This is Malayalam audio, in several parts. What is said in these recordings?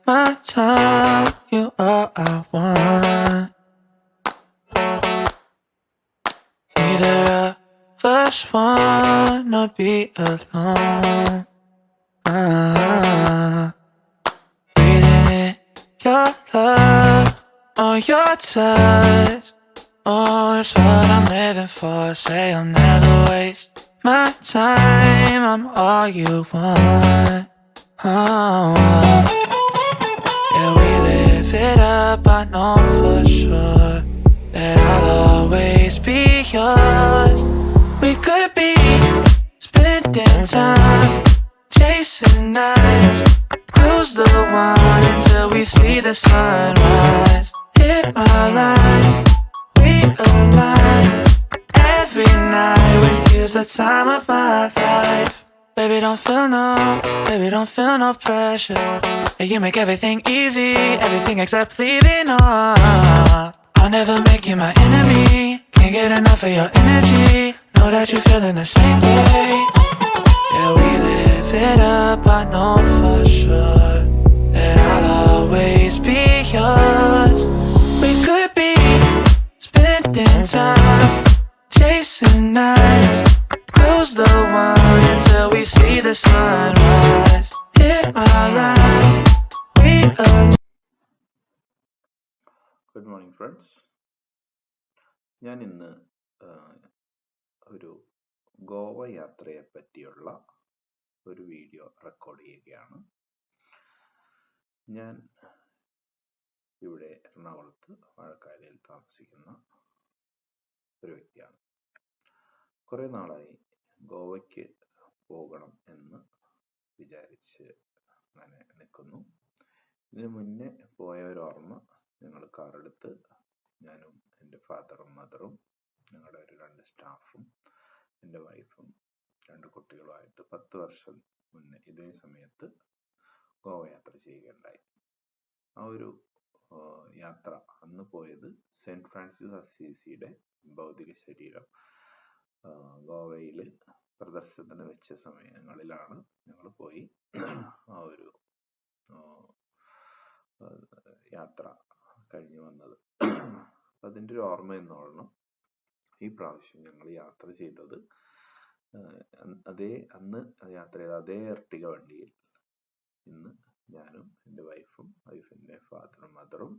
my time. You are I want. Neither of us wanna be alone. Breathing in your love or your touch. Oh, it's what I'm living for. Say I'll never waste my time. I'm all you want. Oh, yeah, we live it up. I know for sure that I'll always be yours. We could be spending time chasing nights, cruise the one until we see the sunrise. Hit my line, we align. Every night with you's the time of my life. Baby, don't feel no pressure. Yeah, you make everything easy, everything except leaving on. I'll never make you my enemy. Can't get enough of your energy. Know that you're feeling the same way. Yeah, we live it up, I know for sure that I'll always be yours. We could be spending time chasing nights, cruise the one until we see the sunrise. Hit my line, we are. Good morning friends. ഞാൻ ഇന്ന് ഒരു ഗോവ യാത്രയെ പറ്റിയുള്ള ഒരു വീഡിയോ റെക്കോർഡ് ചെയ്യുകയാണ്. ഞാൻ ഇവിടെ എറണാകുളത്ത് വാഴക്കാലയിൽ താമസിക്കുന്ന ഒരു വ്യക്തിയാണ്. കുറേ നാളായി ഗോവയ്ക്ക് പോകണം എന്ന് വിചാരിച്ച് അങ്ങനെ നിൽക്കുന്നു. ഇതിനു മുന്നേ പോയ ഒരു ഓർമ്മ, ഞങ്ങൾ കാറെടുത്ത് ഞാനും എൻ്റെ ഫാദറും മദറും ഞങ്ങളുടെ ഒരു 2 സ്റ്റാഫും എൻ്റെ വൈഫും 2 കുട്ടികളുമായിട്ട് 10 വർഷം മുന്നേ ഇതേ സമയത്ത് ഗോവ യാത്ര ചെയ്യുകയുണ്ടായി. ആ ഒരു യാത്ര അന്ന് പോയത് സെന്റ് ഫ്രാൻസിസ് അസീസിയുടെ ഭൗതിക ശരീരം ഗോവയിൽ പ്രദർശനത്തിന് വെച്ച സമയങ്ങളിലാണ് ഞങ്ങൾ പോയി ആ ഒരു യാത്ര കഴിഞ്ഞു വന്നത്. അതിൻ്റെ ഒരു ഓർമ്മ എന്നോണം ഈ പ്രാവശ്യം ഞങ്ങൾ യാത്ര ചെയ്തത് അന്ന് യാത്ര ചെയ്ത അതേ എർട്ടിഗ വണ്ടിയിൽ ഇന്ന് ഞാനും എൻ്റെ വൈഫിൻ്റെ ഫാദറും മദറും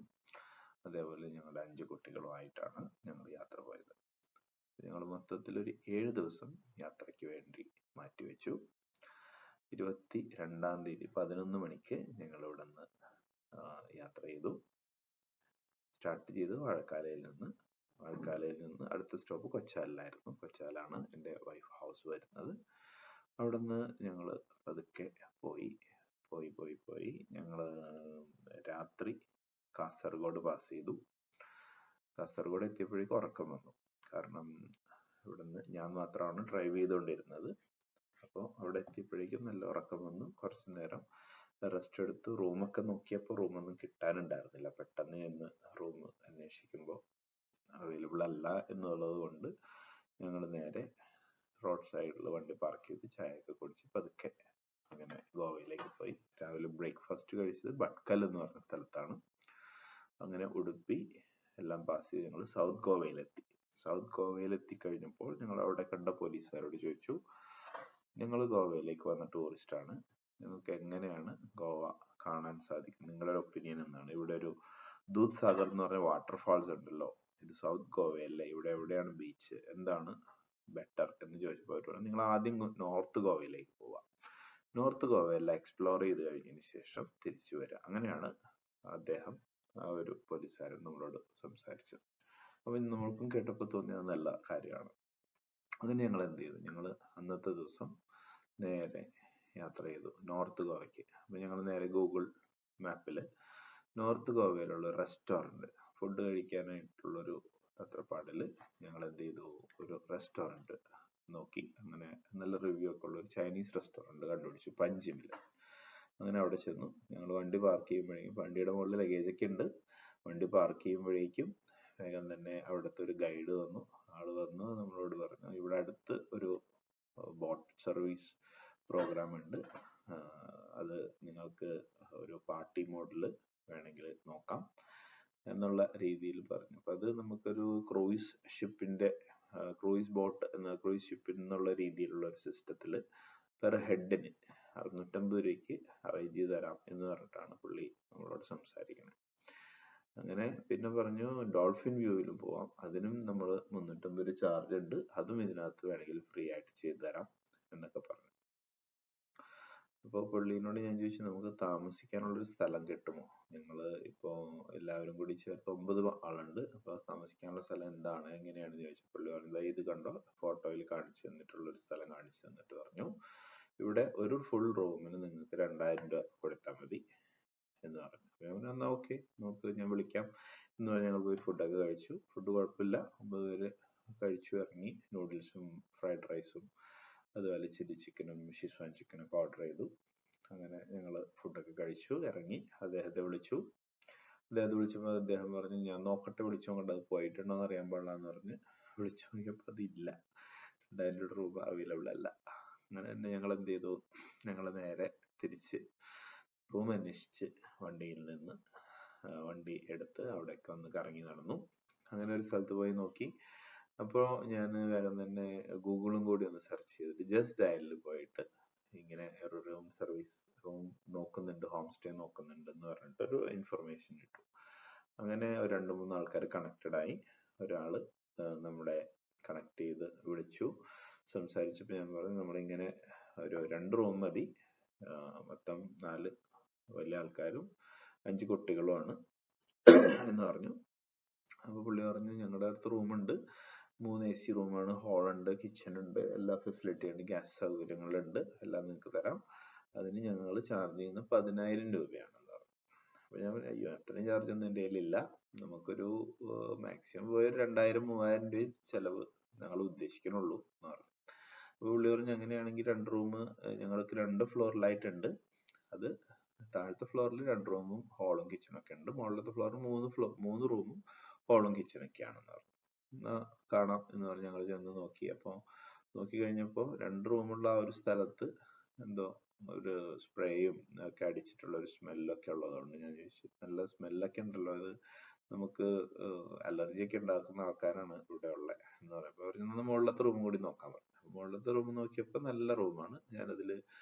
അതേപോലെ ഞങ്ങളുടെ 5 കുട്ടികളുമായിട്ടാണ് ഞങ്ങൾ യാത്ര പോയത്. ഞങ്ങൾ മൊത്തത്തിൽ ഒരു 7 ദിവസം യാത്രയ്ക്ക് വേണ്ടി മാറ്റിവെച്ചു. 22-ാം തീയതി 11 മണിക്ക് ഞങ്ങൾ ഇവിടെ നിന്ന് യാത്ര ചെയ്തു. സ്റ്റാർട്ട് ചെയ്ത് വാഴക്കാലയിൽ നിന്ന് അടുത്ത സ്റ്റോപ്പ് കൊച്ചാലിലായിരുന്നു. കൊച്ചാലാണ് എൻ്റെ വൈഫ് ഹൗസ് വരുന്നത്. അവിടെ നിന്ന് ഞങ്ങൾ പതുക്കെ പോയി ഞങ്ങൾ രാത്രി കാസർഗോഡ് പാസ് ചെയ്തു. കാസർഗോഡ് എത്തിയപ്പോഴേക്കും ഉറക്കം വന്നു. കാരണം ഇവിടുന്ന് ഞാൻ മാത്രമാണ് ഡ്രൈവ് ചെയ്തുകൊണ്ടിരുന്നത്. അപ്പോൾ അവിടെ എത്തിയപ്പോഴേക്കും നല്ല ഉറക്കം വന്നു. കുറച്ചു നേരം റെസ്റ്റ് എടുത്തു. റൂമൊക്കെ നോക്കിയപ്പോൾ റൂമൊന്നും കിട്ടാനുണ്ടായിരുന്നില്ല. പെട്ടെന്ന് ചെന്ന് റൂം അന്വേഷിക്കുമ്പോൾ അവൈലബിൾ അല്ല എന്നുള്ളത് കൊണ്ട് ഞങ്ങൾ നേരെ റോഡ് സൈഡിൽ വണ്ടി പാർക്ക് ചെയ്ത് ചായയൊക്കെ കുടിച്ച് പതുക്കെ അങ്ങനെ ഗോവയിലേക്ക് പോയി. രാവിലെ ബ്രേക്ക്ഫാസ്റ്റ് കഴിച്ചത് ഭട്കൽ എന്ന് പറഞ്ഞ സ്ഥലത്താണ്. അങ്ങനെ ഉടുപ്പി എല്ലാം പാസ് ചെയ്ത് ഞങ്ങൾ സൗത്ത് ഗോവയിലെത്തി കഴിഞ്ഞപ്പോൾ ഞങ്ങൾ അവിടെ കണ്ട പോലീസുകാരോട് ചോദിച്ചു, ഞങ്ങൾ ഗോവയിലേക്ക് വന്ന ടൂറിസ്റ്റാണ്, നിങ്ങൾക്ക് എങ്ങനെയാണ് ഗോവ കാണാൻ സാധിക്കും, നിങ്ങളുടെ ഒപ്പീനിയൻ എന്നാണ്. ഇവിടെ ഒരു ദൂത് സാഗർ എന്ന് പറഞ്ഞ വാട്ടർഫാൾസ് ഉണ്ടല്ലോ, ഇത് സൗത്ത് ഗോവയല്ലേ, ഇവിടെ എവിടെയാണ് ബീച്ച്, എന്താണ് ബെറ്റർ എന്ന് ചോദിച്ചപ്പോൾ അവർ പറഞ്ഞു, നിങ്ങൾ ആദ്യം നോർത്ത് ഗോവയിലേക്ക് പോവുക, നോർത്ത് ഗോവയെല്ലാം എക്സ്പ്ലോർ ചെയ്ത് കഴിഞ്ഞതിന് ശേഷം തിരിച്ചു വരിക. അങ്ങനെയാണ് അദ്ദേഹം ആ ഒരു പോലീസുകാരൻ നമ്മളോട് സംസാരിച്ചത്. അപ്പം നമ്മൾക്കും കേട്ടപ്പോൾ തോന്നിയത് നല്ല കാര്യമാണ്. അങ്ങനെ ഞങ്ങൾ എന്ത് ചെയ്തു, ഞങ്ങൾ അന്നത്തെ ദിവസം നേരെ യാത്ര ചെയ്തു നോർത്ത് ഗോവയ്ക്ക്. അപ്പം ഞങ്ങൾ നേരെ ഗൂഗിൾ മാപ്പിൽ നോർത്ത് ഗോവയിലുള്ള റെസ്റ്റോറൻറ്റ്, ഫുഡ് കഴിക്കാനായിട്ടുള്ളൊരു തത്രപ്പാടിൽ ഞങ്ങൾ എന്ത് ചെയ്തു, ഒരു റെസ്റ്റോറൻറ്റ് നോക്കി. അങ്ങനെ നല്ല റിവ്യൂ ഒക്കെ ഉള്ള ഒരു ചൈനീസ് റെസ്റ്റോറൻറ്റ് കണ്ടുപിടിച്ചു പഞ്ചിമിൽ. അങ്ങനെ അവിടെ ചെന്നു. ഞങ്ങൾ വണ്ടി പാർക്ക് ചെയ്യുമ്പോഴേക്കും, വണ്ടിയുടെ മുകളിൽ ലഗേജൊക്കെ ഉണ്ട്, വണ്ടി പാർക്ക് ചെയ്യുമ്പോഴേക്കും വേഗം തന്നെ അവിടുത്തെ ഒരു ഗൈഡ് വന്നു. ആള് വന്നു നമ്മളോട് പറഞ്ഞു, ഇവിടെ അടുത്ത് ഒരു ബോട്ട് സർവീസ് പ്രോഗ്രാം ഉണ്ട്, അത് നിങ്ങൾക്ക് ഒരു പാർട്ടി മോഡിൽ വേണമെങ്കിൽ നോക്കാം എന്നുള്ള രീതിയിൽ പറഞ്ഞു. അപ്പം അത് നമുക്കൊരു ക്രൂയിസ് ഷിപ്പിന്റെ ക്രൂയിസ് ബോട്ട് എന്ന ക്രൂയിസ് ഷിപ്പിൽ നിന്നുള്ള രീതിയിലുള്ള ഒരു സിസ്റ്റത്തിൽ പെർ ഹെഡിന് 650 രൂപയ്ക്ക് അറേഞ്ച് ചെയ്ത് തരാം എന്ന് പറഞ്ഞിട്ടാണ് പുള്ളി നമ്മളോട് സംസാരിക്കുന്നത്. അങ്ങനെ പിന്നെ പറഞ്ഞു ഡോൾഫിൻ വ്യൂവിലും പോവാം, അതിനും നമ്മൾ 350 രൂപ ചാർജ് ഉണ്ട്, അതും ഇതിനകത്ത് വേണമെങ്കിൽ ഫ്രീ ആയിട്ട് ചെയ്തു തരാം എന്നൊക്കെ പറഞ്ഞു. അപ്പോൾ പുള്ളീനോട് ഞാൻ ചോദിച്ചു നമുക്ക് താമസിക്കാനുള്ളൊരു സ്ഥലം കിട്ടുമോ, ഞങ്ങൾ ഇപ്പോൾ എല്ലാവരും കൂടി ചേർത്ത് 9 ആളുണ്ട്, അപ്പോൾ താമസിക്കാനുള്ള സ്ഥലം എന്താണ് എങ്ങനെയാണെന്ന് ചോദിച്ചു. പുള്ളി പറഞ്ഞത് ഇത് കണ്ടോ, ഫോട്ടോയിൽ കാണിച്ചു തന്നിട്ടുള്ളൊരു സ്ഥലം കാണിച്ചു തന്നിട്ട് പറഞ്ഞു ഇവിടെ ഒരു ഫുൾ റൂമിന് നിങ്ങൾക്ക് 2000 രൂപ കൊടുത്താൽ മതി എന്ന് പറഞ്ഞു. എന്നാ ഓക്കെ നോക്ക്, ഞാൻ വിളിക്കാം എന്ന് പറഞ്ഞ് ഞങ്ങൾ പോയി ഫുഡൊക്കെ കഴിച്ചു. ഫുഡ് കുഴപ്പമില്ല, 9 പേര് കഴിച്ചു ഇറങ്ങി. നൂഡിൽസും ഫ്രൈഡ് റൈസും അതുപോലെ ചില്ലി ചിക്കനും ഷിസ്വാൻ ചിക്കനൊക്കെ ഓർഡർ ചെയ്തു. അങ്ങനെ ഞങ്ങൾ ഫുഡൊക്കെ കഴിച്ചു ഇറങ്ങി. അദ്ദേഹത്തെ വിളിച്ചപ്പോൾ അദ്ദേഹം പറഞ്ഞു ഞാൻ നോക്കട്ടെ, വിളിച്ചു നോക്കട്ടെ അത് പോയിട്ടുണ്ടോ എന്ന് അറിയാൻ പാടില്ല എന്ന് പറഞ്ഞ് വിളിച്ചു നോക്കിയപ്പോൾ അതില്ല, 2000 രൂപ അവൈലബിൾ അല്ല. അങ്ങനെ തന്നെ ഞങ്ങൾ എന്ത് ചെയ്തു, ഞങ്ങൾ നേരെ തിരിച്ച് റൂം അന്വേഷിച്ച് വണ്ടി എടുത്ത് അവിടേക്ക് ഒന്ന് കറങ്ങി നടന്നു. അങ്ങനെ ഒരു സ്ഥലത്ത് പോയി നോക്കി. അപ്പോൾ ഞാൻ വേഗം തന്നെ ഗൂഗിളും കൂടി ഒന്ന് സെർച്ച് ചെയ്തിട്ട് ജസ്റ്റ് ഡയലിൽ പോയിട്ട് ഇങ്ങനെ ഒരു റൂം നോക്കുന്നുണ്ട്, ഹോം സ്റ്റേ നോക്കുന്നുണ്ട് എന്ന് പറഞ്ഞിട്ടൊരു ഇൻഫർമേഷൻ കിട്ടും. അങ്ങനെ 2-3 ആൾക്കാർ കണക്റ്റഡ് ആയി. ഒരാൾ നമ്മളെ കണക്ട് ചെയ്ത് വിളിച്ചു. സംസാരിച്ചപ്പോൾ ഞാൻ പറഞ്ഞു നമ്മളിങ്ങനെ ഒരു 2 റൂം മതി, മൊത്തം 4 വലിയ ആൾക്കാരും 5 കുട്ടികളുമാണ് എന്ന് പറഞ്ഞു. അപ്പോൾ പുള്ളി പറഞ്ഞു ഞങ്ങളുടെ അടുത്ത് റൂമുണ്ട്, 3 AC റൂമാണ്, ഹോളുണ്ട്, കിച്ചൺ ഉണ്ട്, എല്ലാ ഫെസിലിറ്റി ഉണ്ട്, ഗ്യാസ് സൗകര്യങ്ങളുണ്ട്, എല്ലാം നിങ്ങൾക്ക് തരാം. അതിന് ഞങ്ങൾ ചാർജ് ചെയ്യുന്നത് 10,000 രൂപയാണെന്ന് പറഞ്ഞു. അപ്പോൾ ഞാൻ പറഞ്ഞു അയ്യോ അത്രയും ചാർജ് ഒന്നും എൻ്റെ കയ്യിലില്ല, നമുക്കൊരു മാക്സിമം പോയി 2,000-3,000 രൂപ ചെലവ് ഞങ്ങൾ ഉദ്ദേശിക്കണുള്ളൂ എന്ന് പറഞ്ഞു. അപ്പോൾ പുള്ളി പറഞ്ഞു അങ്ങനെയാണെങ്കിൽ 2 റൂം ഞങ്ങൾക്ക് 2 ഫ്ലോറിലായിട്ടുണ്ട്, അത് താഴത്തെ ഫ്ലോറിൽ 2 റൂമും ഹോളും കിച്ചണൊക്കെ ഉണ്ട്, മുകളിലത്തെ ഫ്ലോറിൽ 3 റൂമും ഹോളും കിച്ചണൊക്കെയാണെന്ന് പറഞ്ഞു. എന്നാ കാണാം എന്ന് പറഞ്ഞ് ഞങ്ങൾ ചെന്ന് നോക്കി. അപ്പോൾ നോക്കി കഴിഞ്ഞപ്പോൾ 2 റൂമുള്ള ആ ഒരു സ്ഥലത്ത് എന്തോ ഒരു സ്പ്രേയും ഒക്കെ അടിച്ചിട്ടുള്ള ഒരു സ്മെല്ലൊക്കെ ഉള്ളതുകൊണ്ട് ഞാൻ ചോദിച്ചു നല്ല സ്മെല്ലൊക്കെ ഉണ്ടല്ലോ, അത് നമുക്ക് അലർജി ഒക്കെ ഉണ്ടാക്കുന്ന ആൾക്കാരാണ് ഇവിടെ ഉള്ളത് എന്ന് പറയുമ്പോൾ അവർ മുകളിലത്തെ റൂം കൂടി നോക്കാൻ പറഞ്ഞു. മുകളിലത്തെ റൂം നോക്കിയപ്പോൾ നല്ല റൂമാണ്, ഞാനതിൽ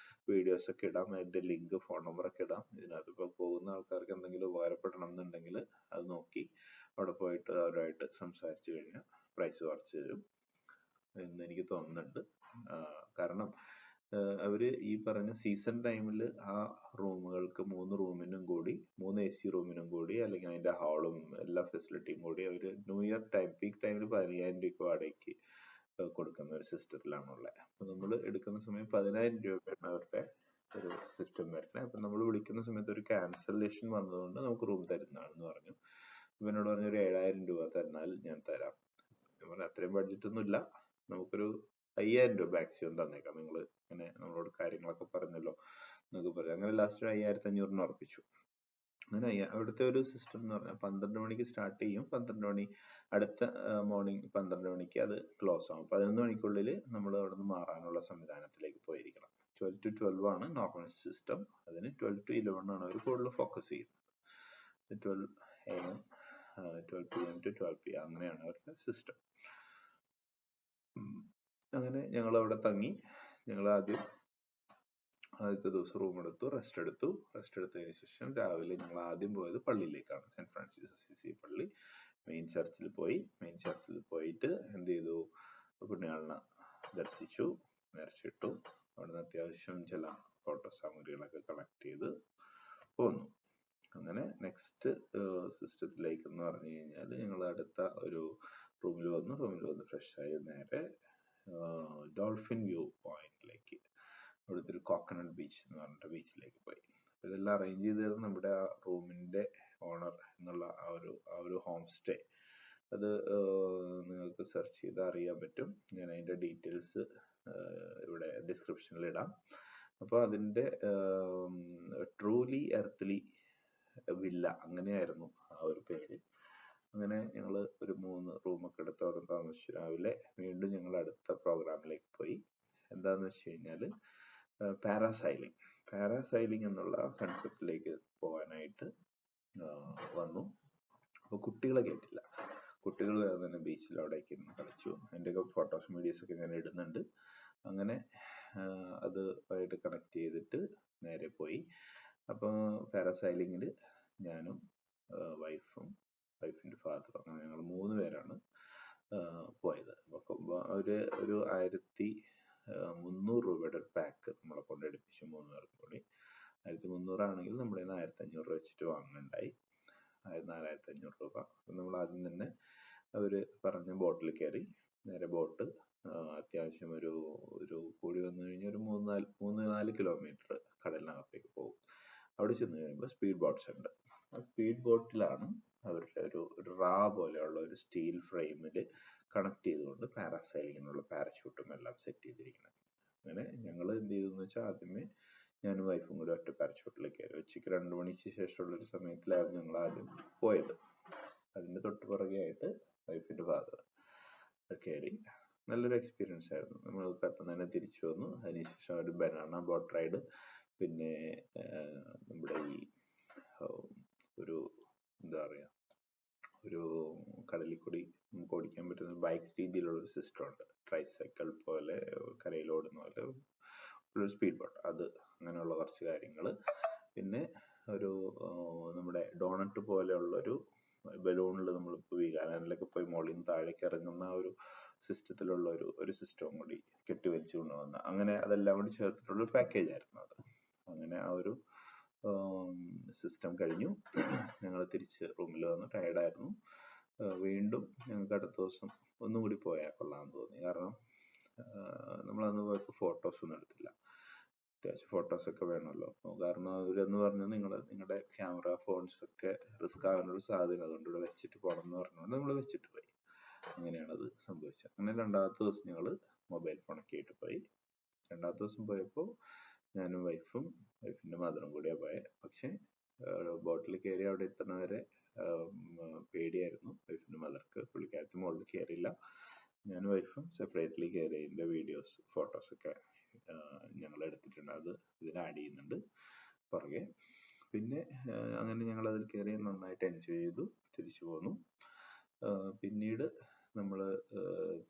വീഡിയോസ് ഒക്കെ ഇടാം, അതിൻ്റെ ലിങ്ക് ഫോൺ നമ്പറൊക്കെ ഇടാം. ഇതിനകത്ത് ഇപ്പോൾ പോകുന്ന ആൾക്കാർക്ക് എന്തെങ്കിലും ഉപകാരപ്പെടണം എന്നുണ്ടെങ്കിൽ അത് നോക്കി അവിടെ പോയിട്ട് അവരുമായിട്ട് സംസാരിച്ചു കഴിഞ്ഞാൽ പ്രൈസ് കുറച്ച് തരും എന്ന് എനിക്ക് തോന്നുന്നുണ്ട്. കാരണം അവര് ഈ പറഞ്ഞ സീസൺ ടൈമിൽ ആ റൂമുകൾക്ക് 3 റൂമിനും കൂടി 3 AC റൂമിനും കൂടി അല്ലെങ്കിൽ അതിന്റെ ഹാളും എല്ലാ ഫെസിലിറ്റിയും കൂടി അവര് ന്യൂ ഇയർ ടൈം പീക്ക് ടൈമിൽ 15,000 രൂപ വാടകയ്ക്ക് കൊടുക്കുന്ന ഒരു സിസ്റ്റത്തിലാണുള്ളത്. അപ്പൊ നമ്മൾ എടുക്കുന്ന സമയം 10,000 രൂപയാണ് അവരുടെ ഒരു സിസ്റ്റം വരുന്നത്. അപ്പൊ നമ്മൾ വിളിക്കുന്ന സമയത്ത് ഒരു ക്യാൻസലേഷൻ വന്നതുകൊണ്ട് നമുക്ക് റൂം തരുന്നതാണെന്ന് പറഞ്ഞു. ഇവനോട് പറഞ്ഞു ഒരു 7,000 രൂപ തന്നാൽ ഞാൻ തരാം. ഞാൻ പറഞ്ഞു അത്രയും ബഡ്ജറ്റ് ഒന്നും ഇല്ല, നമുക്കൊരു 5,000 രൂപ മാക്സിമം തന്നേക്കാം, നിങ്ങൾ ഇങ്ങനെ നമ്മളോട് കാര്യങ്ങളൊക്കെ പറഞ്ഞല്ലോ എന്നൊക്കെ പറഞ്ഞു. അങ്ങനെ ലാസ്റ്റ് 5,500 ഉറപ്പിച്ചു. അങ്ങനെ അവിടുത്തെ ഒരു സിസ്റ്റം എന്ന് പറഞ്ഞാൽ 12 മണിക്ക് സ്റ്റാർട്ട് ചെയ്യും, 12 മണി അടുത്ത മോർണിംഗ് 12 മണിക്ക് അത് ക്ലോസ് ആവും. 11 മണിക്കുള്ളിൽ നമ്മൾ അവിടെ നിന്ന് മാറാനുള്ള സംവിധാനത്തിലേക്ക് പോയിരിക്കണം. 12 to 12 ആണ് നോർമൽ സിസ്റ്റം, അതിന് 12 to 11 ആണ് അവർ കൂടുതൽ ഫോക്കസ് ചെയ്യുന്നത്. 12 AM 12 PM to 12 PM അങ്ങനെയാണ് അവരുടെ സിസ്റ്റം. അങ്ങനെ ഞങ്ങൾ അവിടെ തങ്ങി. ഞങ്ങൾ ആദ്യത്തെ ദിവസം റൂം എടുത്തു, റെസ്റ്റ് എടുത്തതിന് ശേഷം രാവിലെ ഞങ്ങൾ ആദ്യം പോയത് പള്ളിയിലേക്കാണ്, സെന്റ് ഫ്രാൻസിസ് അസീസി പള്ളി. മെയിൻ ചർച്ചിൽ പോയിട്ട് എന്ത് ചെയ്തു, പുണ്യാളനെ ദർശിച്ചു, നേർച്ചയിട്ടു. അവിടുന്ന് അത്യാവശ്യം ചില ഫോട്ടോ സാമഗ്രികളൊക്കെ കളക്ട് ചെയ്ത് പോന്നു. അങ്ങനെ നെക്സ്റ്റ് സിസ്റ്റത്തിലേക്ക് എന്ന് പറഞ്ഞു കഴിഞ്ഞാൽ ഞങ്ങൾ അടുത്ത ഒരു റൂമിൽ വന്ന് ഫ്രഷ് ആയി നേരെ ഡോൾഫിൻ വ്യൂ പോയിന്റിലേക്ക്, അവിടുത്തെ ഒരു കോക്കനട്ട് ബീച്ച് എന്ന് പറഞ്ഞിട്ട് ബീച്ചിലേക്ക് പോയി. ഇതെല്ലാം അറേഞ്ച് ചെയ്തത് നമ്മുടെ ആ റൂമിന്റെ ഓണർ എന്നുള്ള ആ ഒരു ഹോം സ്റ്റേ. അത് നിങ്ങൾക്ക് സെർച്ച് ചെയ്താൽ അറിയാൻ പറ്റും. ഞാൻ അതിന്റെ ഡീറ്റെയിൽസ് ഇവിടെ ഡിസ്ക്രിപ്ഷനിൽ ഇടാം. അപ്പോൾ അതിന്റെ ട്രൂലി എർത്ത്ലി വില്ല അങ്ങനെയായിരുന്നു ആ ഒരു പേര്. അങ്ങനെ ഞങ്ങൾ ഒരു 3 റൂമൊക്കെ എടുത്ത് അവിടെ താമസിച്ചു. രാവിലെ വീണ്ടും ഞങ്ങൾ അടുത്ത പ്രോഗ്രാമിലേക്ക് പോയി. എന്താന്ന് വെച്ച് കഴിഞ്ഞാൽ പാരാസൈലിംഗ് എന്നുള്ള കൺസെപ്റ്റിലേക്ക് പോകാനായിട്ട് വന്നു. അപ്പോൾ കുട്ടികളെ കേട്ടില്ല. കുട്ടികൾ തന്നെ ബീച്ചിൽ അവിടേക്ക് ഇരുന്ന് കളിച്ചു. അതിൻ്റെയൊക്കെ ഫോട്ടോസ് വീഡിയോസൊക്കെ ഞാൻ ഇടുന്നുണ്ട്. അങ്ങനെ അതുമായിട്ട് കണക്ട് ചെയ്തിട്ട് നേരെ പോയി. അപ്പോൾ പാരാസൈലിങ്ങിൽ ഞാനും വൈഫും വൈഫിൻ്റെ ഫാദറും അങ്ങനെ ഞങ്ങൾ 3 പേരാണ് പോയത്. അപ്പോൾ ഒരു 1300 രൂപയുടെ ഒരു പാക്ക് നമ്മളെ കൊണ്ട് എടുപ്പിച്ചു 3 പേർക്കും കൂടി. 1300 ആണെങ്കിൽ നമ്മുടെ 1500 രൂപ വെച്ചിട്ട് വാങ്ങുന്നുണ്ടായി. 4500 രൂപ. നമ്മൾ ആദ്യം തന്നെ അവർ പറഞ്ഞ ബോട്ടിൽ കയറി. നേരെ ബോട്ട് അത്യാവശ്യം ഒരു കൂടി വന്നു കഴിഞ്ഞാൽ ഒരു 3-4 കിലോമീറ്റർ കടലിനകത്തേക്ക് പോകും. അവിടെ ചെന്ന് കഴിയുമ്പോൾ സ്പീഡ് ബോട്ട്സ് ഉണ്ട്. ആ സ്പീഡ് ബോട്ടിലാണ് അവരുടെ ഒരു റാ പോലെയുള്ള ഒരു സ്റ്റീൽ ഫ്രെയിമിൽ കണക്ട് ചെയ്തുകൊണ്ട് പാരാസൈലിങ്ങിനുള്ള പാരച്യൂട്ടും എല്ലാം സെറ്റ് ചെയ്തിരിക്കുന്നത്. അങ്ങനെ ഞങ്ങൾ എന്ത് ചെയ്തെന്ന് വെച്ചാൽ ആദ്യമേ ഞാനും വൈഫും കൂടി ഒറ്റ പാരച്യൂട്ടിൽ കയറി. ഉച്ചയ്ക്ക് 2 മണിക്ക് ശേഷമുള്ളൊരു സമയത്തിലായിരുന്നു ഞങ്ങൾ ആദ്യം പോയത്. അതിൻ്റെ തൊട്ട് പുറകെയായിട്ട് വൈഫിൻ്റെ ഫാദർ കയറി. നല്ലൊരു എക്സ്പീരിയൻസ് ആയിരുന്നു. നമ്മൾ പെട്ടെന്ന് തന്നെ തിരിച്ചു വന്നു. അതിനുശേഷം ഒരു ബനാന ബോട്ട് റൈഡ്, പിന്നെ നമ്മുടെ ഈ ഒരു എന്താ പറയുക, ഒരു കടലിൽ കൂടി നമുക്ക് ഓടിക്കാൻ പറ്റുന്ന ബൈക്ക് രീതിയിലുള്ള ഒരു സിസ്റ്റം ഉണ്ട്. ട്രൈസൈക്കിൾ പോലെ കരയിൽ ഓടുന്ന പോലെ ഒരു സ്പീഡ് ബോട്ട്, അത് അങ്ങനെയുള്ള കുറച്ച് കാര്യങ്ങൾ. പിന്നെ ഒരു നമ്മുടെ ഡോണറ്റ് പോലെയുള്ളൊരു ബലൂണിൽ നമ്മളിപ്പോൾ വീഗാലാൻഡിലൊക്കെ പോയി മുകളിൽ നിന്ന് താഴേക്ക് ഇറങ്ങുന്ന ഒരു സിസ്റ്റത്തിലുള്ള ഒരു സിസ്റ്റവും കൂടി കെട്ടിവെച്ച് കൊണ്ടുവന്ന, അങ്ങനെ അതെല്ലാം കൂടി ചേർത്തിട്ടുള്ള ഒരു പാക്കേജ് ആയിരുന്നു അത്. അങ്ങനെ ആ ഒരു സിസ്റ്റം കഴിഞ്ഞു. ഞങ്ങൾ തിരിച്ച് റൂമിൽ വന്ന് ടയർഡായിരുന്നു. വീണ്ടും ഞങ്ങൾക്ക് അടുത്ത ദിവസം ഒന്നും കൂടി പോയാൽ കൊള്ളാമെന്ന് തോന്നി. കാരണം നമ്മളന്ന് പോയപ്പോൾ ഫോട്ടോസൊന്നും എടുത്തില്ല. അത്യാവശ്യം ഫോട്ടോസൊക്കെ വേണമല്ലോ. കാരണം അവരെന്ന് പറഞ്ഞാൽ നിങ്ങളുടെ ക്യാമറ ഫോൺസൊക്കെ റിസ്ക് ആകാനൊരു സാധ്യത, അതുകൊണ്ട് ഇവിടെ വെച്ചിട്ട് പോകണം എന്ന് പറഞ്ഞുകൊണ്ട് നമ്മൾ വെച്ചിട്ട് പോയി. അങ്ങനെയാണത് സംഭവിച്ചത്. അങ്ങനെ 2ാമത്തെ ദിവസം ഞങ്ങൾ മൊബൈൽ ഫോണൊക്കെ ആയിട്ട് പോയി. 2ാമത്തെ ദിവസം പോയപ്പോൾ ഞാനും വൈഫും വൈഫിൻ്റെ മദറും കൂടിയാണ് പോയത്. പക്ഷേ ബോട്ടിൽ കയറി അവിടെ എത്തുന്നവരെ പേടിയായിരുന്നു വൈഫിൻ്റെ മദർക്ക്. പുള്ളിക്കാരത്തി മുകളിൽ കയറിയില്ല. ഞാനും വൈഫും സെപ്പറേറ്റ്ലി കയറിയതിൻ്റെ വീഡിയോസ് ഫോട്ടോസൊക്കെ ഞങ്ങൾ എടുത്തിട്ടുണ്ട്. അത് ഇതിൽ ആഡ് ചെയ്യുന്നുണ്ട് പുറകെ. പിന്നെ അങ്ങനെ ഞങ്ങൾ അതിൽ കയറി നന്നായിട്ട് എൻജോയ് ചെയ്തു തിരിച്ചു പോന്നു. പിന്നീട് നമ്മൾ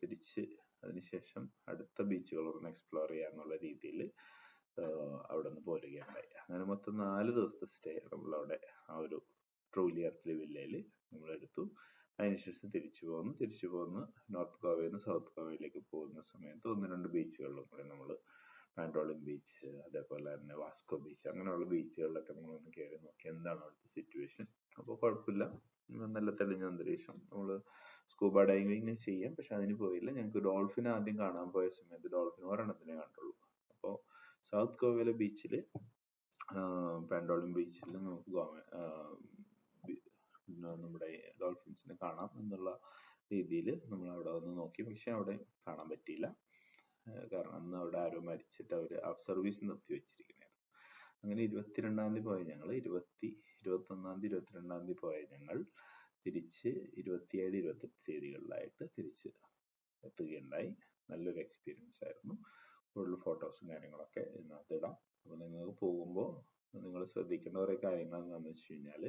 തിരിച്ച് അതിനുശേഷം അടുത്ത ബീച്ചുകളൊന്ന് എക്സ്പ്ലോർ ചെയ്യാന്നുള്ള രീതിയിൽ അവിടെ നിന്ന് പോരുകയുണ്ടായി. അങ്ങനെ മൊത്തം 4 ദിവസത്തെ സ്റ്റേ നമ്മളവിടെ ആ ഒരു ട്രൂലി എർത്ത് വില്ലയിൽ നമ്മളെടുത്തു. അതിനുശേഷം തിരിച്ചു പോന്ന് നോർത്ത് ഗോവയിൽ നിന്ന് സൗത്ത് ഗോവയിലേക്ക് പോകുന്ന സമയത്ത് 1-2 ബീച്ചുകളിലും കൂടി നമ്മൾ പാൻഡോളിം ബീച്ച്, അതേപോലെ തന്നെ വാസ്കോ ബീച്ച്, അങ്ങനെയുള്ള ബീച്ചുകളിലൊക്കെ നമ്മളൊന്ന് കയറി നോക്കി എന്താണ് അവിടുത്തെ സിറ്റുവേഷൻ. അപ്പോൾ കുഴപ്പമില്ല, നല്ല തെളിഞ്ഞ അന്തരീക്ഷം. നമ്മൾ സ്കൂബ ഡൈവിങ് ചെയ്യാം, പക്ഷെ അതിന് പോയില്ല. ഞങ്ങൾക്ക് ഡോൾഫിൻ ആദ്യം കാണാൻ പോയ സമയത്ത് ഡോൾഫിൻ ഒരെണ്ണത്തിനെ കണ്ടുള്ളൂ. അപ്പോൾ സൗത്ത് ഗോവയിലെ ബീച്ചിൽ, പാൻഡോളിം ബീച്ചിൽ നമുക്ക് നമ്മുടെ ഡോൾഫിൻസിനെ കാണാം എന്നുള്ള രീതിയിൽ നമ്മൾ അവിടെ വന്ന് നോക്കി. പക്ഷെ അവിടെ കാണാൻ പറ്റിയില്ല. കാരണം അന്ന് അവിടെ ആരോ മരിച്ചിട്ട് അവർ സർവീസ് നിർത്തി വെച്ചിരിക്കുകയായിരുന്നു. അങ്ങനെ 22-ാം തീയതി പോയ ഞങ്ങൾ 21-ാം തീയതി 22-ാം തീയതി പോയ ഞങ്ങൾ തിരിച്ച് 27, 28 തീയതികളിലായിട്ട് തിരിച്ച് എത്തുകയുണ്ടായി. നല്ലൊരു എക്സ്പീരിയൻസ് ആയിരുന്നു. കൂടുതൽ ഫോട്ടോസും കാര്യങ്ങളൊക്കെ ഇതിനകത്ത് ഇടാം. അപ്പോൾ നിങ്ങൾക്ക് പോകുമ്പോൾ നിങ്ങൾ ശ്രദ്ധിക്കേണ്ട കുറേ കാര്യങ്ങൾ എന്താണെന്ന് വെച്ച് കഴിഞ്ഞാൽ,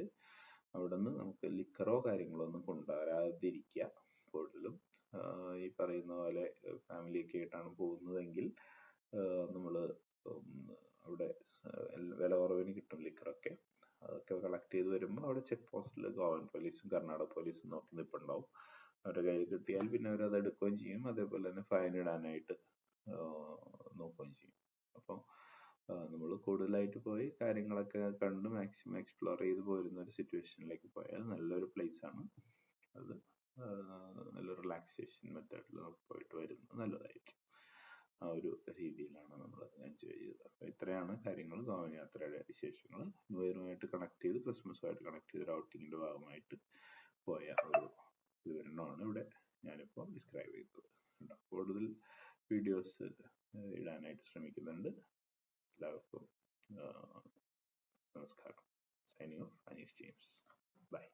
അവിടെ നിന്ന് നമുക്ക് ലിക്കറോ കാര്യങ്ങളോ ഒന്നും കൊണ്ടുവരാതിരിക്കുക. കൂടുതലും ഈ പറയുന്ന പോലെ ഫാമിലിയൊക്കെ ആയിട്ടാണ് പോകുന്നതെങ്കിൽ നമ്മൾ അവിടെ വില കുറവിന് കിട്ടും ലിക്കറൊക്കെ. അതൊക്കെ കളക്ട് ചെയ്ത് വരുമ്പോൾ അവിടെ ചെക്ക് പോസ്റ്റിൽ ഗോവൻ പോലീസും കർണാടക പോലീസും നോക്കി നിൽപ്പുണ്ടാവും. അവരുടെ കയ്യിൽ കിട്ടിയാൽ പിന്നെ അവരത് എടുക്കുകയും ചെയ്യും. അതേപോലെ തന്നെ ഫൈൻ ഇടാനായിട്ട് നോക്കുകയും ചെയ്യും. അപ്പം നമ്മൾ കൂടുതലായിട്ട് പോയി കാര്യങ്ങളൊക്കെ കണ്ട് മാക്സിമം എക്സ്പ്ലോർ ചെയ്ത് പോരുന്ന ഒരു സിറ്റുവേഷനിലേക്ക് പോയാൽ നല്ലൊരു പ്ലേസ് ആണ് അത്. നല്ല റിലാക്സേഷൻ മെത്തേഡിൽ നമുക്ക് പോയിട്ട് വരുന്നത് നല്ലതായിരിക്കും. ആ ഒരു രീതിയിലാണ് നമ്മൾ എൻജോയ് ചെയ്തത്. അപ്പോൾ ഇത്രയാണ് കാര്യങ്ങൾ, ഗോവൻ യാത്രയുടെ വിശേഷങ്ങൾ. ന്യൂ ഇയറുമായിട്ട് കണക്ട് ചെയ്ത്, ക്രിസ്മസുമായിട്ട് കണക്ട് ചെയ്ത് ഒരു ഔട്ടിങ്ങിൻ്റെ ഭാഗമായിട്ട് പോയ ഒരു വിവരണമാണ് ഇവിടെ ഞാനിപ്പോൾ ഡിസ്ക്രൈബ് ചെയ്തത്. കൂടുതൽ വീഡിയോസ് ഇടാനായിട്ട് ശ്രമിക്കുന്നുണ്ട്. എല്ലാവർക്കും നമസ്കാരം. Signing off, Aneesh James. By.